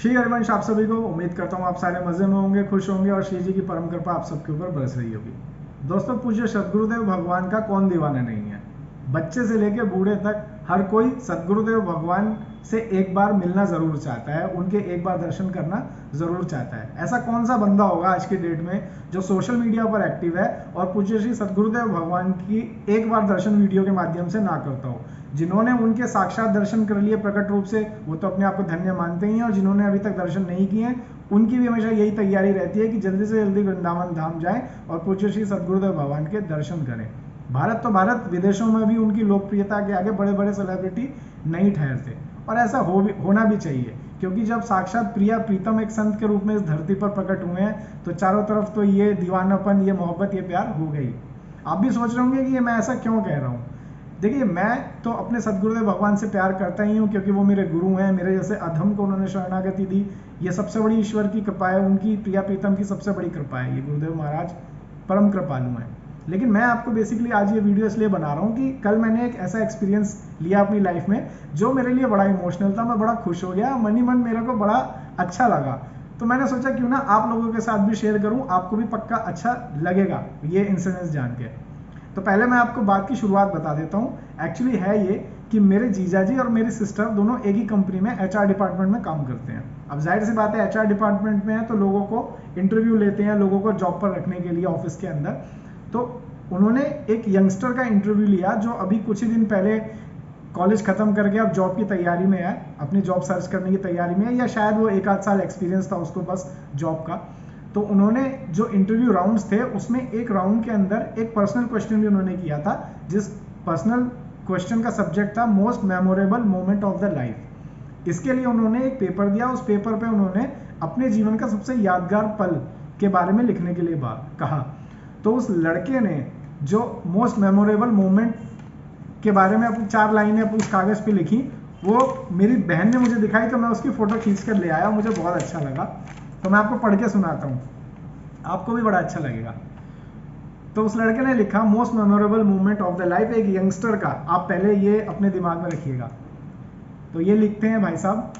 श्री हरिवंश आप सभी को, उम्मीद करता हूँ आप सारे मजे में होंगे, खुश होंगे और श्री जी की परम कृपा आप सबके ऊपर बरस रही होगी। दोस्तों, पूज्य सदगुरुदेव भगवान का कौन दीवाना नहीं है। बच्चे से लेकर बूढ़े तक हर कोई सदगुरुदेव भगवान से एक बार मिलना जरूर चाहता है, उनके एक बार दर्शन करना जरूर चाहता है। ऐसा कौन सा बंदा होगा आज की डेट में जो सोशल मीडिया पर एक्टिव है और पूज्य श्री सदगुरुदेव भगवान की एक बार दर्शन वीडियो के माध्यम से ना करता हो। जिन्होंने उनके साक्षात दर्शन कर लिए प्रकट रूप से, वो तो अपने आप को धन्य मानते ही हैं, और जिन्होंने अभी तक दर्शन नहीं किए हैं उनकी भी हमेशा यही तैयारी रहती है कि जल्दी से जल्दी वृंदावन धाम जाएं और पूज्य श्री सदगुरुदेव भगवान के दर्शन करें। भारत तो भारत, विदेशों में भी उनकी लोकप्रियता के आगे बड़े बड़े सेलिब्रिटी नहीं ठहरते, और ऐसा होना भी चाहिए, क्योंकि जब साक्षात प्रिया प्रीतम एक संत के रूप में इस धरती पर प्रकट हुए हैं तो चारों तरफ तो ये दीवानापन, ये मोहब्बत, ये प्यार हो गई। आप भी सोच रहे होंगे कि ये मैं ऐसा क्यों कह रहा हूँ। देखिए, मैं तो अपने सदगुरुदेव भगवान से प्यार करता ही हूँ, क्योंकि वो मेरे गुरु हैं। मेरे जैसे अधम को उन्होंने शरणागति दी, ये सबसे बड़ी ईश्वर की कृपा है, उनकी प्रिया प्रीतम की सबसे बड़ी कृपा है। ये गुरुदेव महाराज परम कृपालु हैं। लेकिन मैं आपको बेसिकली आज ये वीडियो इसलिए बना रहा हूँ कि कल मैंने एक ऐसा एक्सपीरियंस लिया अपनी लाइफ में जो मेरे लिए बड़ा इमोशनल था। मैं बड़ा खुश हो गया, मन ही मन मेरे को बड़ा अच्छा लगा। तो मैंने सोचा क्यों ना आप लोगों के साथ भी शेयर करूँ, आपको भी पक्का अच्छा लगेगा ये इंसिडेंस जान के। तो पहले मैं आपको बात की शुरुआत बता देता हूँ। एक्चुअली है ये कि मेरे जीजा जी और मेरी सिस्टर दोनों एक ही कंपनी में एचआर डिपार्टमेंट में काम करते हैं। अब जाहिर सी बात है, एचआर डिपार्टमेंट में है तो लोगों को इंटरव्यू लेते हैं, लोगों को जॉब पर रखने के लिए ऑफिस के अंदर। तो उन्होंने एक यंगस्टर का इंटरव्यू लिया जो अभी कुछ ही दिन पहले कॉलेज खत्म करके अब जॉब की तैयारी में है, अपनी जॉब सर्च करने की तैयारी में है, या शायद वो एक आध साल एक्सपीरियंस था उसको बस जॉब का। तो उन्होंने जो इंटरव्यू राउंड्स थे उसमें एक राउंड के अंदर एक पर्सनल क्वेश्चन भी उन्होंने किया था, जिस पर्सनल क्वेश्चन का सब्जेक्ट था most memorable moment of the life. इसके लिए उन्होंने एक पेपर दिया, उस पेपर पे उन्होंने अपने जीवन का सबसे यादगार पल के बारे में लिखने के लिए कहा। तो उस लड़के ने जो मोस्ट मेमोरेबल मोमेंट के बारे में अपनी 4 लाइनें उस कागज पे लिखी, वो मेरी बहन ने मुझे दिखाई, तो मैं उसकी फोटो खींच कर ले आया। मुझे बहुत अच्छा लगा, तो मैं आपको पढ़ के सुनाता हूँ, आपको भी बड़ा अच्छा लगेगा। तो उस लड़के ने लिखा most memorable moment of the life, एक यंगस्टर का। आप पहले ये अपने दिमाग में रखिएगा। तो ये लिखते हैं भाई साहब,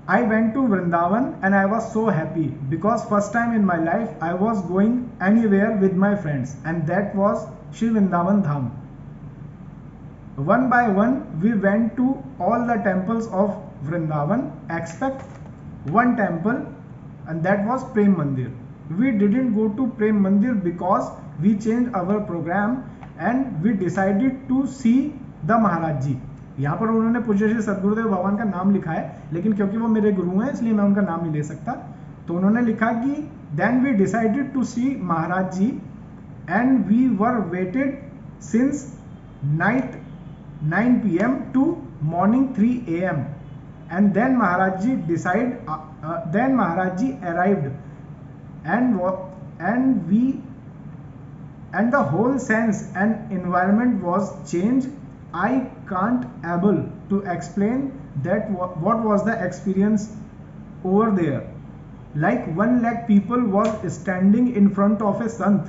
I went to Vrindavan and I was so happy because first time in my life I was going anywhere with my friends, and that was Shri Vrindavan Dham. One by one we went to all the temples of Vrindavan except one temple, and that was Prem Mandir. We didn't go to Prem Mandir because we changed our program and we decided to see the Maharaj Ji. यहाँ पर उन्होंने पूज्य श्री सदगुरुदेव भगवान का नाम लिखा है, लेकिन क्योंकि वो मेरे गुरु हैं इसलिए मैं उनका नाम नहीं ले सकता। तो उन्होंने लिखा कि then we decided to see Maharaj ji and we were waited since night 9 PM to morning 3 AM, and then Maharaj Ji arrived and the whole sense and environment was changed. I can't able to explain that what was the experience over there. Like 1 lakh people was standing in front of a sant.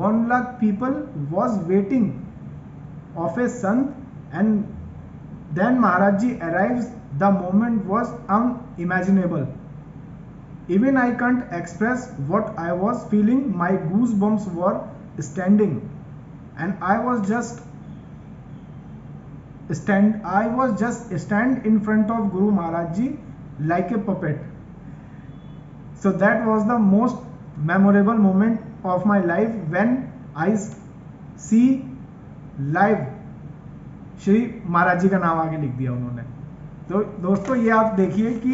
1 lakh people was waiting of a sant, and then Maharaj Ji arrives. The moment was unimaginable. Even I can't express what I was feeling. My goosebumps were standing, and I was just stand in front of Guru Maharaj Ji like a puppet. So that was the most memorable moment of my life when I see live Shri Maharaj ji का नाम आगे लिख दिया उन्होंने। तो दोस्तों, ये आप देखिए कि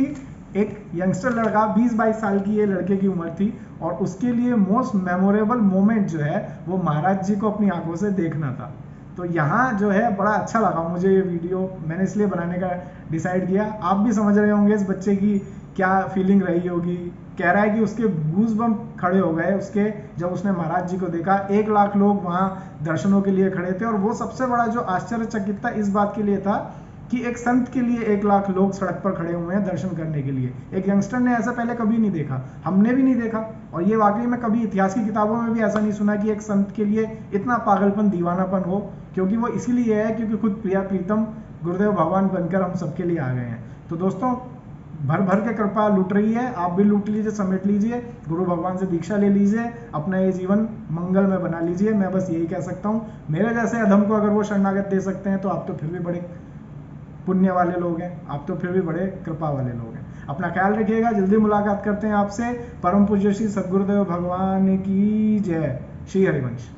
एक यंगस्टर लड़का, 20-22 साल की ये लड़के की उम्र थी, और उसके लिए मोस्ट मेमोरेबल मोमेंट जो है वो महाराज जी को अपनी आंखों से देखना था। तो यहाँ जो है बड़ा अच्छा लगा मुझे ये वीडियो, मैंने इसलिए बनाने का डिसाइड किया। आप भी समझ रहे होंगे इस बच्चे की क्या फीलिंग रही होगी। कह रहा है कि उसके गूज़बम्प खड़े हो गए उसके, जब उसने महाराज जी को देखा। 1 लाख लोग वहाँ दर्शनों के लिए खड़े थे, और वो सबसे बड़ा जो आश्चर्यचकित था इस बात के लिए था कि एक संत के लिए 1 लाख लोग सड़क पर खड़े हुए हैं दर्शन करने के लिए। एक यंगस्टर ने ऐसा पहले कभी नहीं देखा, हमने भी नहीं देखा, और ये वाकई में कभी इतिहास की किताबों में भी ऐसा नहीं सुना कि एक संत के लिए इतना पागलपन, दीवानापन हो। क्योंकि वो इसीलिए है क्योंकि खुद प्रिया प्रीतम गुरुदेव भगवान बनकर हम सबके लिए आ गए हैं। तो दोस्तों, भर भर के कृपा लूट रही है, आप भी लूट लीजिए, समेट लीजिए, गुरु भगवान से दीक्षा ले लीजिए, अपना ये जीवन मंगल में बना लीजिए। मैं बस यही कह सकता हूँ। मेरे जैसे अधम को अगर वो शरणागत दे सकते हैं तो आप तो फिर भी बड़े पुण्य वाले लोग हैं, आप तो फिर भी बड़े कृपा वाले लोग हैं। अपना ख्याल रखिएगा, जल्दी मुलाकात करते हैं आपसे। परम पूज्य श्री सद्गुरुदेव भगवान की जय। श्री हरिवंश।